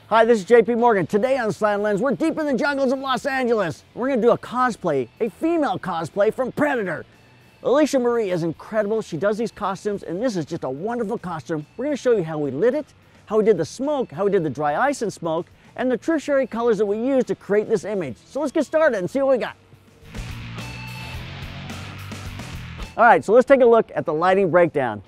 Hi, this is JP Morgan. Today on Slanted Lens, we're deep in the jungles of Los Angeles. We're going to do a cosplay, a female cosplay from Predator. Alicia Marie is incredible. She does these costumes, and this is just a wonderful costume. We're going to show you how we lit it, how we did the smoke, how we did the dry ice and smoke, and the tertiary colors that we used to create this image. So let's get started and see what we got. All right, so let's take a look at the lighting breakdown.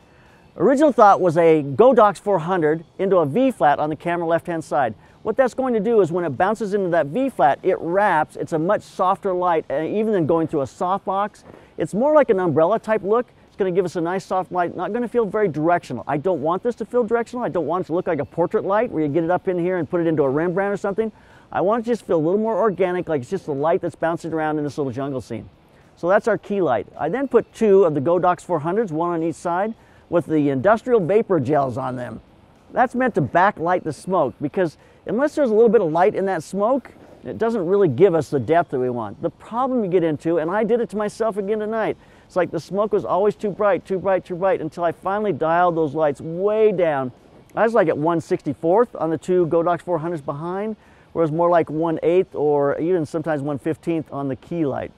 Original thought was a Godox 400 into a V-flat on the camera left-hand side. What that's going to do is when it bounces into that V-flat, it wraps. It's a much softer light, even than going through a softbox. It's more like an umbrella type look. It's going to give us a nice soft light, not going to feel very directional. I don't want this to feel directional. I don't want it to look like a portrait light where you get it up in here and put it into a Rembrandt or something. I want it to just feel a little more organic, like it's just a light that's bouncing around in this little jungle scene. So that's our key light. I then put two of the Godox 400s, one on each side, with the industrial vapor gels on them. That's meant to backlight the smoke, because unless there's a little bit of light in that smoke, it doesn't really give us the depth that we want. The problem you get into, and I did it to myself again tonight, it's like the smoke was always too bright, too bright, too bright, until I finally dialed those lights way down. I was like at 1/64th on the two Godox 400s behind, whereas more like 1/8 or even sometimes 1/15th on the key light.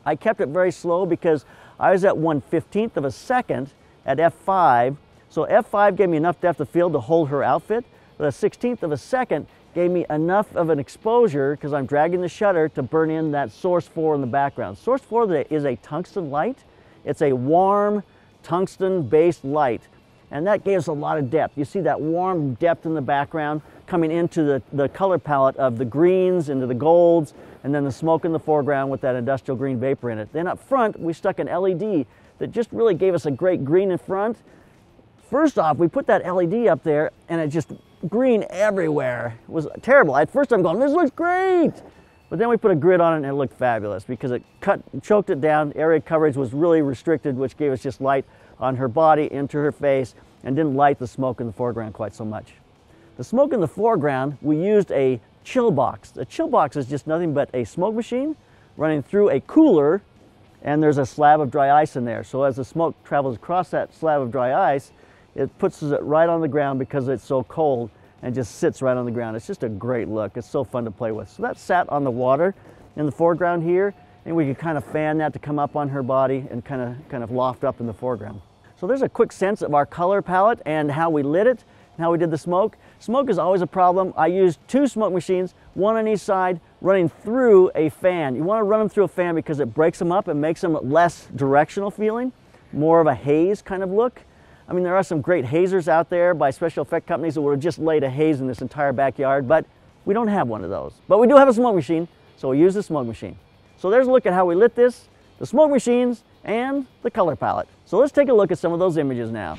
I kept it very slow because I was at 1/15th of a second at f5, so f5 gave me enough depth of field to hold her outfit, but a 1/16th of a second gave me enough of an exposure, because I'm dragging the shutter, to burn in that source 4 in the background. Source 4 is a tungsten light. It's a warm tungsten based light, and that gave us a lot of depth. You see that warm depth in the background coming into the color palette of the greens, into the golds, and then the smoke in the foreground with that industrial green vapor in it. Then up front, we stuck an LED that just really gave us a great green in front. First off, we put that LED up there and it just green everywhere. It was terrible. At first I'm going, this looks great! But then we put a grid on it and it looked fabulous because it choked it down. Area coverage was really restricted, which gave us just light on her body, into her face, and didn't light the smoke in the foreground quite so much. The smoke in the foreground, we used a chill box. The chill box is just nothing but a smoke machine running through a cooler, and there's a slab of dry ice in there. So as the smoke travels across that slab of dry ice, it puts it right on the ground because it's so cold, and just sits right on the ground. It's just a great look. It's so fun to play with. So that sat on the water in the foreground here, and we could kind of fan that to come up on her body and kind of loft up in the foreground. So there's a quick sense of our color palette and how we lit it, and how we did the smoke. Smoke is always a problem. I used two smoke machines, one on each side, running through a fan. You want to run them through a fan because it breaks them up and makes them less directional feeling, more of a haze kind of look. I mean, there are some great hazers out there by special effect companies that would have just laid a haze in this entire backyard, but we don't have one of those. But we do have a smoke machine, so we use the smoke machine. So there's a look at how we lit this, the smoke machines, and the color palette. So let's take a look at some of those images now.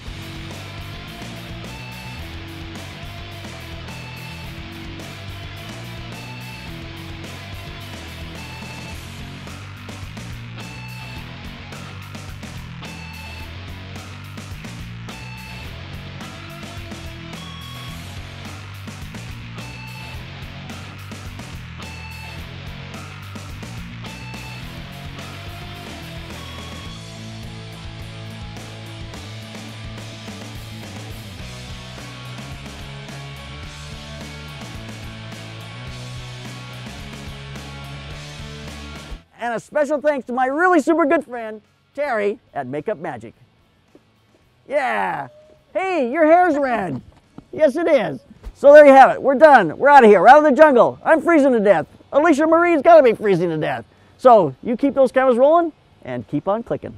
And a special thanks to my really super good friend, Terry at Makeup Magic. Yeah. Hey, your hair's red. Yes, it is. So there you have it. We're done. We're out of here. We're out of the jungle. I'm freezing to death. Alicia Marie's got to be freezing to death. So you keep those cameras rolling and keep on clicking.